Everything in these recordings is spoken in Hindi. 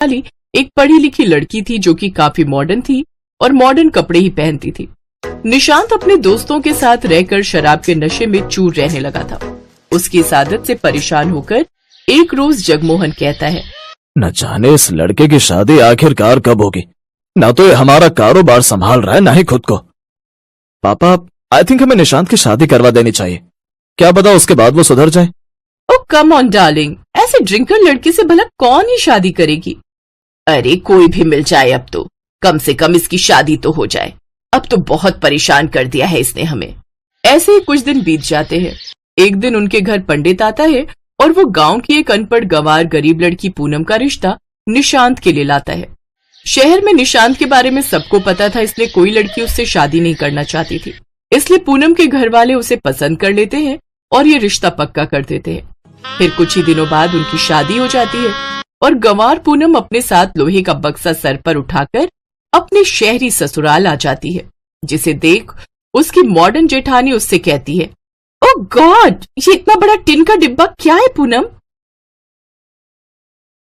वाली एक पढ़ी लिखी लड़की थी जो कि काफी मॉडर्न थी और मॉडर्न कपड़े ही पहनती थी। निशांत अपने दोस्तों के साथ रहकर शराब के नशे में चूर रहने लगा था। उसकी इस आदत से परेशान होकर एक रोज जगमोहन कहता है, न जाने इस लड़के की शादी आखिरकार कब होगी। ना तो ये हमारा कारोबार संभाल रहा है, ना ही खुद को। पापा, आई थिंक हमें निशांत की शादी करवा देनी चाहिए। क्या पता उसके बाद वो सुधर जाए। ओ कम ऑन डार्लिंग, ऐसे ड्रिंकर लड़की से भला कौन ही शादी करेगी। अरे कोई भी मिल जाए अब तो, कम से कम इसकी शादी तो हो जाए। अब तो बहुत परेशान कर दिया है इसने हमें। ऐसे ही कुछ दिन बीत जाते हैं। एक दिन उनके घर पंडित आता है और वो गांव की एक अनपढ़ गंवार गरीब लड़की पूनम का रिश्ता निशांत के लिए लाता है। शहर में निशांत के बारे में सबको पता था, इसलिए कोई लड़की उससे शादी नहीं करना चाहती थी। इसलिए पूनम के घर वाले उसे पसंद कर लेते हैं और ये रिश्ता पक्का कर देते हैं। फिर कुछ ही दिनों बाद उनकी शादी हो जाती है और गंवार पूनम अपने साथ लोहे का बक्सा सर पर उठाकर अपने शहरी ससुराल आ जाती है, जिसे देख उसकी मॉडर्न जेठानी उससे कहती है, ओह गॉड, ये इतना बड़ा टिन का डिब्बा क्या है पूनम?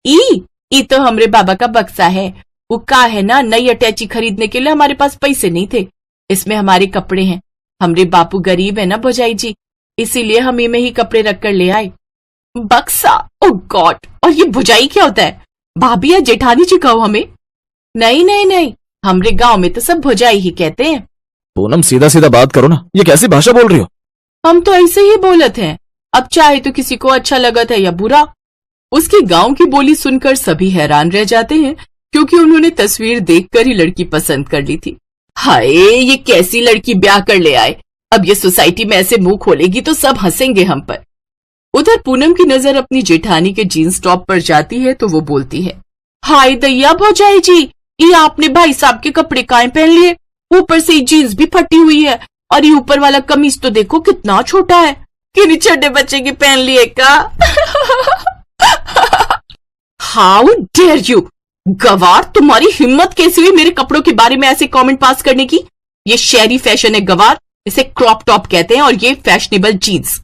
ई तो हमरे बाबा का बक्सा है। वो का है ना, नई अटैची खरीदने के लिए हमारे पास पैसे नहीं थे। इसमें हमारे कपड़े हैं। हमरे बापू गरीब है ना भौजाई जी, इसीलिए हम में ही कपड़े रखकर ले आए। बक्सा, ओह गॉड, और ये भौजाई क्या होता है? भाभी या जेठानी जी कहो हमें। नहीं नहीं नहीं, हमरे गांव में तो सब भौजाई ही कहते हैं। पूनम सीधा सीधा बात करो ना, ये कैसी भाषा बोल रही हो? हम तो ऐसे ही बोलत हैं, अब चाहे तो किसी को अच्छा लगत है या बुरा। उसकी गांव की बोली सुनकर सभी हैरान रह जाते हैं, क्योंकि उन्होंने तस्वीर देखकर ही लड़की पसंद कर ली थी। हाय, ये कैसी लड़की ब्याह कर ले आए। अब ये सोसाइटी में ऐसे मुंह खोलेगी तो सब हंसेंगे हम पर। उधर पूनम की नजर अपनी जेठानी के जीन्स टॉप पर जाती है तो वो बोलती है, हाय दैया भौजाई जी, ये आपने भाई साहब के कपड़े काहे पहन लिए? ऊपर से जीन्स भी फटी हुई है और ये ऊपर वाला कमीज तो देखो कितना छोटा है। किन्हीं छोटे बच्चे की पहन लिए का? हाउ डेयर यू गवार, तुम्हारी हिम्मत कैसी हुई मेरे कपड़ों के बारे में ऐसे कमेंट पास करने की? ये शहरी फैशन है गवार, इसे क्रॉप टॉप कहते हैं और ये फैशनेबल जीन्स।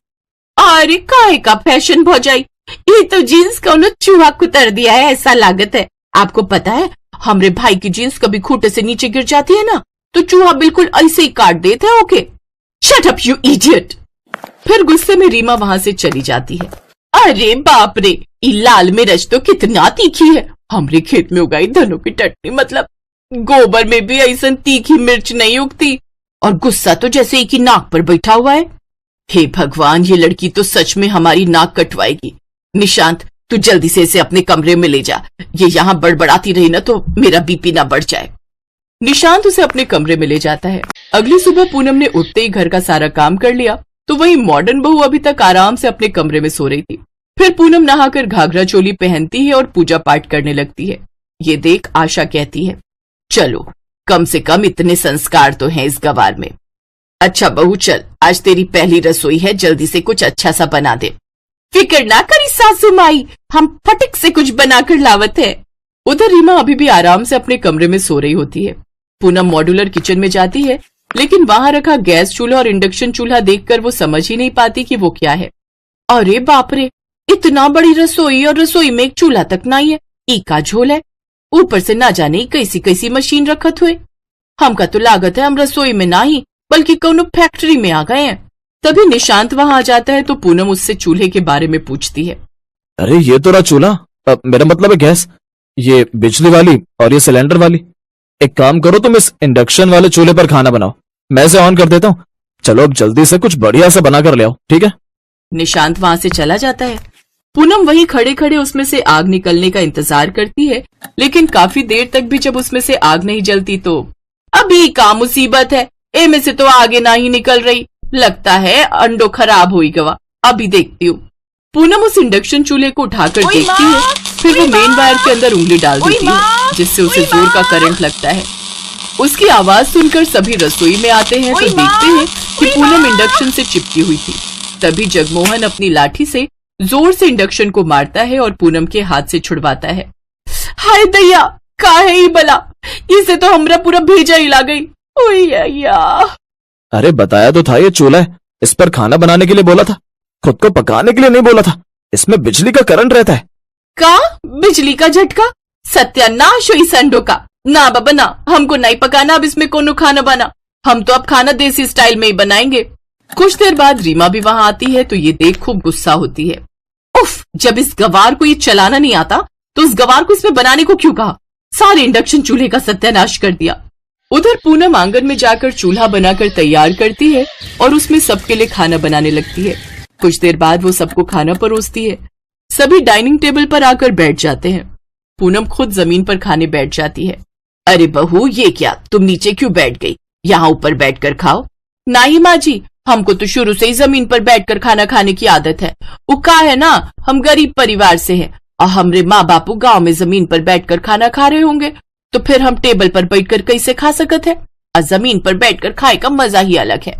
अरे काहे का फैशन भौजाई, ये तो जीन्स को चूहा कुतर दिया है ऐसा लागत है। आपको पता है हमरे भाई की जीन्स कभी खूटे से नीचे गिर जाती है ना तो चूहा बिल्कुल ऐसे ही काट देते हैं। Okay shut up you idiot. फिर गुस्से में रीमा वहां से चली जाती है। अरे बाप रे, ये लाल मिर्च तो कितना तीखी है। हमरे खेत में उगाई धनों की टटनी, मतलब गोबर में भी ऐसा तीखी मिर्च नहीं उगती। और गुस्सा तो जैसे एक ही नाक पर बैठा हुआ है। हे भगवान, ये लड़की तो सच में हमारी नाक कटवाएगी। निशांत, तू जल्दी से इसे अपने कमरे में ले जा। ये यहाँ बड़बड़ाती रही ना तो मेरा बीपी ना बढ़ जाए। निशांत उसे अपने कमरे में ले जाता है। अगली सुबह पूनम ने उठते ही घर का सारा काम कर लिया तो वही मॉडर्न बहू अभी तक आराम से अपने कमरे में सो रही थी। फिर पूनम नहाकर घाघरा चोली पहनती है और पूजा पाठ करने लगती है। ये देख आशा कहती है, चलो कम से कम इतने संस्कार तो हैं इस गवार में। अच्छा बहू चल, आज तेरी पहली रसोई है, जल्दी से कुछ अच्छा सा बना दे। फिक्र ना करी सासू माई, हम फटक से कुछ बनाकर लावत है। उधर रीमा अभी भी आराम से अपने कमरे में सो रही होती है। पूनम मॉड्यूलर किचन में जाती है, लेकिन वहां रखा गैस चूल्हा और इंडक्शन चूल्हा देखकर वो समझ ही नहीं पाती कि वो क्या है। अरे बाप रे, इतना बड़ी रसोई और रसोई में एक चूल्हा तक नहीं है। का झोल है, ऊपर से ना जाने कैसी कैसी मशीन रखत हुए। हमका तो लागत है हम रसोई में ना ही बल्कि कोनो फैक्ट्री में आ गए हैं। तभी निशांत वहां आ जाता है तो पूनम उससे चूल्हे के बारे में पूछती है। अरे ये तो रहा चूल्हा, मेरा मतलब है गैस, ये बिजली वाली और ये सिलेंडर वाली। एक काम करो, तुम इस इंडक्शन वाले चूल्हे पर खाना बनाओ, मैं इसे ऑन कर देता हूँ। चलो अब जल्दी से कुछ बढ़िया सा बना कर ले आओ, ठीक है? निशांत वहां से चला जाता है। पूनम वहीं खड़े खड़े उसमें से आग निकलने का इंतजार करती है, लेकिन काफी देर तक भी जब उसमें से आग नहीं जलती तो अभी का मुसीबत है, ए में से तो आगे ना ही निकल रही, लगता है अंडो खराब हुई गवा, अभी देखती हूँ। पूनम उस इंडक्शन चूल्हे को उठाकर देखती है, फिर वो मेन वायर के अंदर उंगली डाल देती है, जिससे उसे जोर का करंट लगता है। उसकी आवाज सुनकर सभी रसोई में आते हैं तो देखते हैं कि पूनम इंडक्शन से चिपकी हुई थी। तभी जगमोहन अपनी लाठी से जोर से इंडक्शन को मारता है और पूनम के हाथ से छुड़वाता है। हाय दैया, काहे ही बला, इसे तो हमरा पूरा भेजा ही ला गई। अरे बताया तो था ये चूल्हा है, इस पर खाना बनाने के लिए बोला था, खुद को पकाने के लिए नहीं बोला था। इसमें बिजली का करंट रहता है। का बिजली का झटका? सत्यानाश हुई संडो का। ना बाबा ना, हमको नहीं पकाना अब इसमें कोनो खाना बना। हम तो अब खाना देसी स्टाइल में ही बनाएंगे। कुछ देर बाद रीमा भी वहां आती है तो ये देख खूब गुस्सा होती है। उफ, जब इस गवार को ये चलाना नहीं आता तो उस गवार को इसमें बनाने को क्यों कहा? सारे इंडक्शन चूल्हे का सत्यानाश कर दिया। उधर पूनम आंगन में जाकर चूल्हा बनाकर तैयार करती है और उसमें सबके लिए खाना बनाने लगती है। कुछ देर बाद वो सबको खाना परोसती है। सभी डाइनिंग टेबल पर आकर बैठ जाते हैं। पूनम खुद जमीन पर खाने बैठ जाती है। अरे बहू, ये क्या, तुम नीचे क्यों बैठ गई? यहाँ ऊपर बैठकर खाओ। नहीं माँ जी, हमको तो शुरू से ही जमीन पर बैठकर खाना खाने की आदत है। वो का है ना, हम गरीब परिवार से हैं और हमरे माँ बापू गांव में जमीन पर बैठकर खाना खा रहे होंगे तो फिर हम टेबल पर बैठकर कैसे खा सकते हैं? और जमीन पर बैठकर खाए का मजा ही अलग है।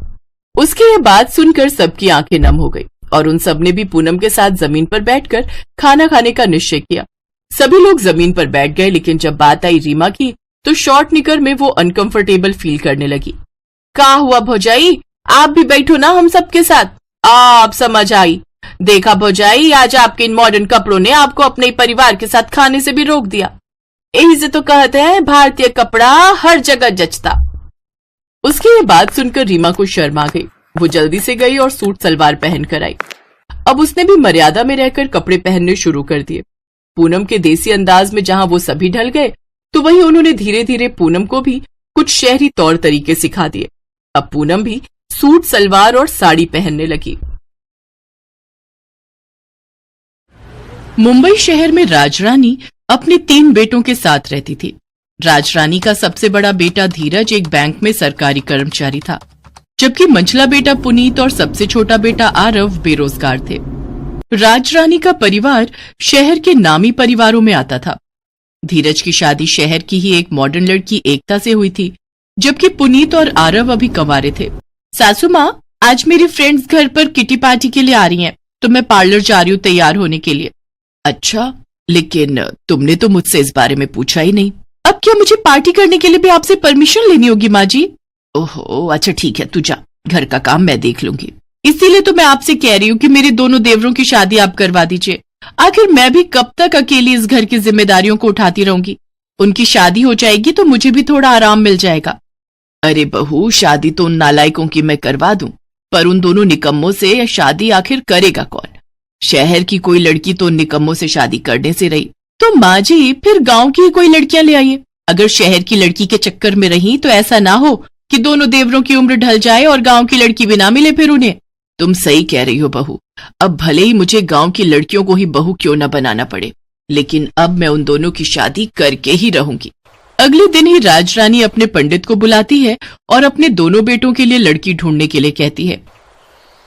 उसकी ये बात सुनकर सबकी आंखें नम हो गई और उन सब ने भी पूनम के साथ जमीन पर बैठकर खाना खाने का निश्चय किया। सभी लोग जमीन पर बैठ गए, लेकिन जब बात आई रीमा की तो शॉर्ट निकर में वो अनकंफर्टेबल फील करने लगी। क्या हुआ भौजाई, आप भी बैठो ना हम सबके साथ। आप समझ आई। देखा भौजाई, आज आपके इन मॉडर्न कपड़ों ने आपको अपने परिवार के साथ खाने से भी रोक दिया। यही से तो कहते हैं भारतीय कपड़ा हर जगह जचता। उसकी ये बात सुनकर रीमा को शर्म आ गई। वो जल्दी से गई और सूट सलवार पहन कर आई। अब उसने भी मर्यादा में रहकर कपड़े पहनने शुरू कर दिए। पूनम के देसी अंदाज में जहां वो सभी ढल गए तो वहीं उन्होंने धीरे धीरे पूनम को भी कुछ शहरी तौर तरीके सिखा दिए। अब पूनम भी सूट सलवार और साड़ी पहनने लगी। मुंबई शहर में राजरानी अपने 3 बेटों के साथ रहती थी। राजरानी का सबसे बड़ा बेटा धीरज एक बैंक में सरकारी कर्मचारी था, जबकि मंझला बेटा पुनीत और सबसे छोटा बेटा आरव बेरोजगार थे। राजरानी का परिवार शहर के नामी परिवारों में आता था। धीरज की शादी शहर की ही एक मॉडर्न लड़की एकता से हुई थी, जबकि पुनीत और आरव अभी कंवारे थे। सासू माँ, आज मेरी फ्रेंड्स घर पर किटी पार्टी के लिए आ रही हैं, तो मैं पार्लर जा रही हूँ तैयार होने के लिए। अच्छा, लेकिन तुमने तो मुझसे इस बारे में पूछा ही नहीं। अब क्या मुझे पार्टी करने के लिए भी आपसे परमिशन लेनी होगी माँ जी? ओहो, अच्छा ठीक है, तू जा, घर का काम मैं देख लूंगी। इसीलिए तो मैं आपसे कह रही हूँ कि मेरे दोनों देवरों की शादी आप करवा दीजिए। आखिर मैं भी कब तक अकेली इस घर की जिम्मेदारियों को उठाती रहूंगी? उनकी शादी हो जाएगी तो मुझे भी थोड़ा आराम मिल जाएगा। अरे बहू, शादी तो उन नालायकों की मैं करवा दूं, पर उन दोनों निकम्मों से शादी आखिर करेगा कौन? शहर की कोई लड़की तो उन निकम्मों से शादी करने से रही, तो माँ जी फिर गांव की कोई लड़कियां ले आइए। अगर शहर की लड़की के चक्कर में रही तो ऐसा ना हो कि दोनों देवरों की उम्र ढल जाए और गांव की लड़की भी ना मिले फिर उन्हें। तुम सही कह रही हो बहू, अब भले ही मुझे गांव की लड़कियों को ही बहू क्यों न बनाना पड़े, लेकिन अब मैं उन दोनों की शादी करके ही रहूंगी। अगले दिन ही राजरानी अपने पंडित को बुलाती है और अपने दोनों बेटों के लिए लड़की ढूंढने के लिए कहती है।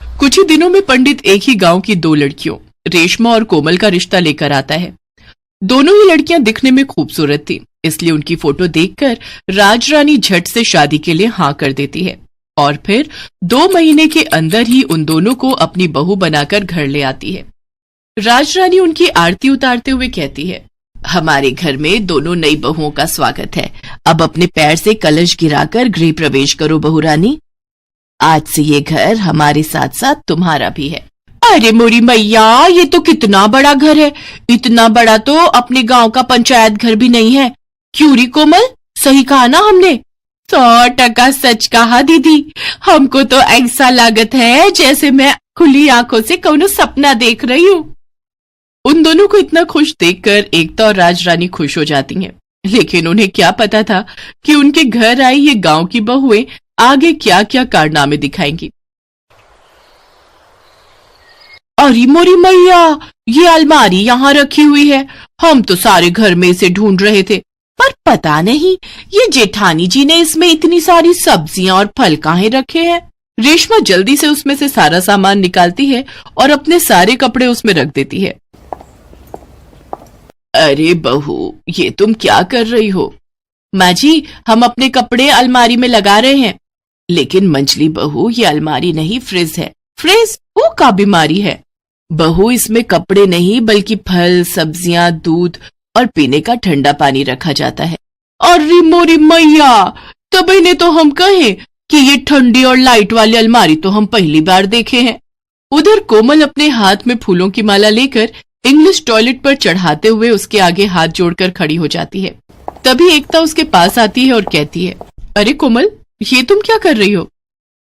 कुछ ही दिनों में पंडित एक ही गांव की 2 लड़कियों रेशमा और कोमल का रिश्ता लेकर आता है। दोनों ही लड़कियां दिखने में खूबसूरत थी, इसलिए उनकी फोटो देखकर राजरानी झट से शादी के लिए हाँ कर देती है और फिर 2 महीने के अंदर ही उन दोनों को अपनी बहू बनाकर घर ले आती है। राजरानी उनकी आरती उतारते हुए कहती है, हमारे घर में दोनों नई बहुओं का स्वागत है। अब अपने पैर से कलश गिराकर गृह प्रवेश करो बहू रानी। आज से ये घर हमारे साथ साथ तुम्हारा भी है। अरे मोरी मैया, ये तो कितना बड़ा घर है। इतना बड़ा तो अपने गांव का पंचायत घर भी नहीं है। क्यों री कोमल, सही कहा ना हमने? 100% सच कहा दीदी। हमको तो ऐसा लागत है जैसे मैं खुली आंखों से कौनो सपना देख रही हूँ। उन दोनों को इतना खुश देखकर एकता और राजरानी खुश हो जाती हैं, लेकिन उन्हें क्या पता था कि उनके घर आई ये गांव की बहुएं आगे क्या क्या कारनामे दिखाएंगी। अरे मोरी मैया, ये अलमारी यहाँ रखी हुई है। हम तो सारे घर में इसे ढूंढ रहे थे, पर पता नहीं ये जेठानी जी ने इसमें इतनी सारी सब्जियां और फल काहे रखे हैं। रेशमा जल्दी से उसमें से सारा सामान निकालती है और अपने सारे कपड़े उसमें रख देती है। अरे बहू, ये तुम क्या कर रही हो? माँ जी, हम अपने कपड़े अलमारी में लगा रहे हैं। लेकिन मंझली बहू, ये अलमारी नहीं फ्रिज है। फ्रिज वो का बीमारी है बहू, इसमें कपड़े नहीं बल्कि फल, सब्जियां, दूध और पीने का ठंडा पानी रखा जाता है। अरे मोरी मैया, तभी ने तो हम कहे कि ये ठंडी और लाइट वाली अलमारी तो हम पहली बार देखे हैं। उधर कोमल अपने हाथ में फूलों की माला लेकर इंग्लिश टॉयलेट पर चढ़ाते हुए उसके आगे हाथ जोड़कर खड़ी हो जाती है। तभी एकता उसके पास आती है और कहती है, अरे कोमल, ये तुम क्या कर रही हो?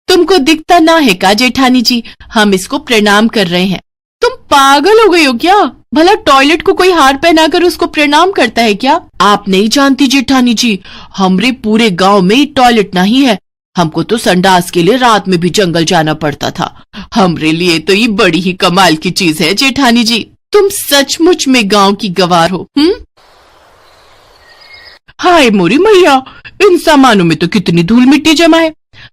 तुमको दिखता ना है का जेठानी जी, हम इसको प्रणाम कर रहे हैं। तुम पागल हो गई हो क्या? भला टॉयलेट को कोई हार पहनाकर उसको प्रणाम करता है क्या? आप नहीं जानती जेठानी जी, हमरे पूरे गांव में टॉयलेट नहीं है। हमको तो संडास के लिए रात में भी जंगल जाना पड़ता था। हमरे लिए तो ये बड़ी ही कमाल की चीज है जेठानी जी। तुम सचमुच में गांव की गवार हो। हाय मोरी मैया, इन सामानों में तो कितनी धूल मिट्टी जमा है।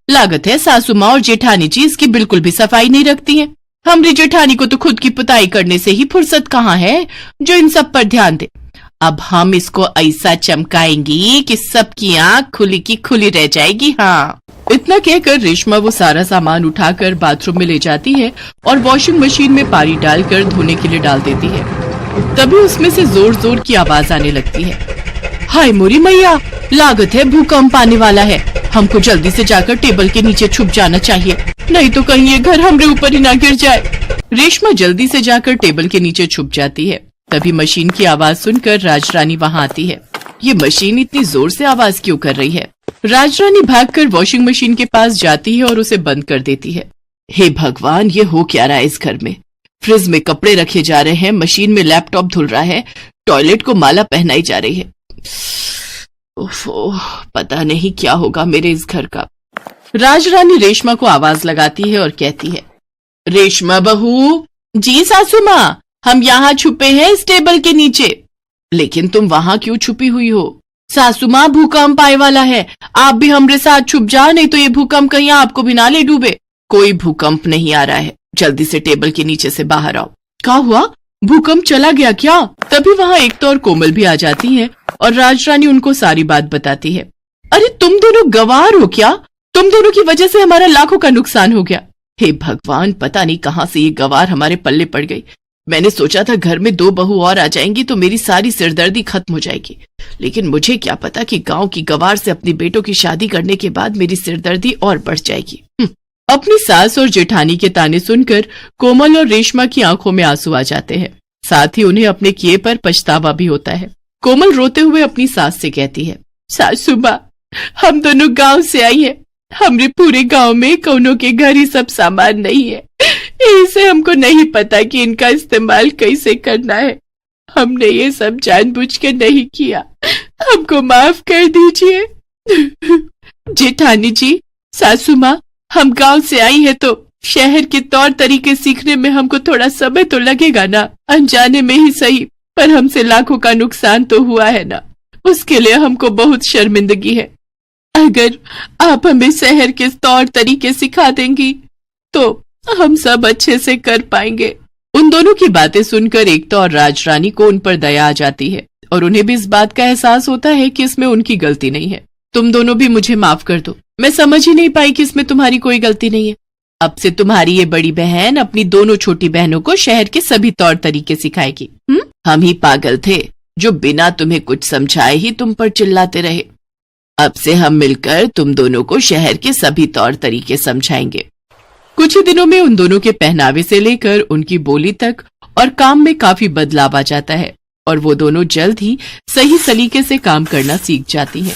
लागत है सासू माँ और जेठानी जी इसकी बिल्कुल भी सफाई नहीं रखती हैं। हमारी जेठानी को तो खुद की पुताई करने से ही फुर्सत कहाँ है जो इन सब पर ध्यान दे। अब हम इसको ऐसा चमकाएंगी कि सबकी आंख खुली की खुली रह जाएगी। हाँ। इतना कहकर रेशमा वो सारा सामान उठाकर बाथरूम में ले जाती है और वॉशिंग मशीन में पानी डालकर धोने के लिए डाल देती है। तभी उसमें से जोर जोर की आवाज आने लगती है। हाय मोरी मैया, लागत है भूकंप आने वाला है। हमको जल्दी से जाकर टेबल के नीचे छुप जाना चाहिए, नहीं तो कहीं ये घर हमरे ऊपर ही ना गिर जाए। रेशमा जल्दी से जाकर टेबल के नीचे छुप जाती है। तभी मशीन की आवाज सुनकर राजरानी वहाँ आती है। ये मशीन इतनी जोर से आवाज क्यों कर रही है? राजरानी भागकर वॉशिंग मशीन के पास जाती है और उसे बंद कर देती है। हे भगवान, ये हो क्या रहा है इस घर में? फ्रिज में कपड़े रखे जा रहे हैं, मशीन में लैपटॉप धुल रहा है, टॉयलेट को माला पहनाई जा रही है। ओफो, पता नहीं क्या होगा मेरे इस घर का। राजरानी रेशमा को आवाज लगाती है और कहती है, रेशमा बहू। जी सासू माँ, हम यहाँ छुपे हैं इस टेबल के नीचे। लेकिन तुम वहाँ क्यों छुपी हुई हो? सासू माँ, भूकंप आए वाला है, आप भी हमरे साथ छुप जाओ, नहीं तो ये भूकंप कहीं आपको भी ना ले डूबे। कोई भूकंप नहीं आ रहा है, जल्दी से टेबल के नीचे से बाहर आओ। क्या हुआ? भूकंप चला गया क्या? तभी वहाँ एकता और कोमल भी आ जाती हैं और राजरानी उनको सारी बात बताती है। अरे तुम दोनों गवार हो क्या? तुम दोनों की वजह से हमारा लाखों का नुकसान हो गया। हे भगवान, पता नहीं कहाँ से ये गवार हमारे पल्ले पड़ गई। मैंने सोचा था घर में 2 बहू और आ जाएंगी तो मेरी सारी सिरदर्दी खत्म हो जाएगी, लेकिन मुझे क्या पता कि गांव की गवार से अपनी बेटों की शादी करने के बाद मेरी सिरदर्दी और बढ़ जाएगी। अपनी सास और जेठानी के ताने सुनकर कोमल और रेशमा की आंखों में आंसू आ जाते हैं। साथ ही उन्हें अपने किए पर पछतावा भी होता है। कोमल रोते हुए अपनी सास से कहती है, सासू माँ, हम दोनों गांव से आई हैं। हमरे पूरे गांव में कौनों के घर ही सब सामान नहीं है, इसे हमको नहीं पता कि इनका इस्तेमाल कैसे करना है। हमने ये सब जानबूझ के नहीं किया, हमको माफ कर दीजिए। जेठानी जी, सासू माँ, हम गांव से आई है तो शहर के तौर तरीके सीखने में हमको थोड़ा समय तो लगेगा ना, अनजाने में ही सही, पर हमसे लाखों का नुकसान तो हुआ है ना, उसके लिए हमको बहुत शर्मिंदगी है। अगर आप हमें शहर के तौर तरीके सिखा देंगी तो हम सब अच्छे से कर पाएंगे। उन दोनों की बातें सुनकर एकता और राजरानी को उन पर दया आ जाती है और उन्हें भी इस बात का एहसास होता है कि इसमें उनकी गलती नहीं है। तुम दोनों भी मुझे माफ कर दो, मैं समझ ही नहीं पाई कि इसमें तुम्हारी कोई गलती नहीं है। अब से तुम्हारी ये बड़ी बहन अपनी दोनों छोटी बहनों को शहर के सभी तौर तरीके सिखाएगी। हम ही पागल थे जो बिना तुम्हें कुछ समझाए ही तुम पर चिल्लाते रहे। अब से हम मिलकर तुम दोनों को शहर के सभी तौर तरीके समझाएंगे। कुछ ही दिनों में उन दोनों के पहनावे से लेकर उनकी बोली तक और काम में काफी बदलाव आ जाता है और वो दोनों जल्द ही सही सलीके से काम करना सीख जाती हैं।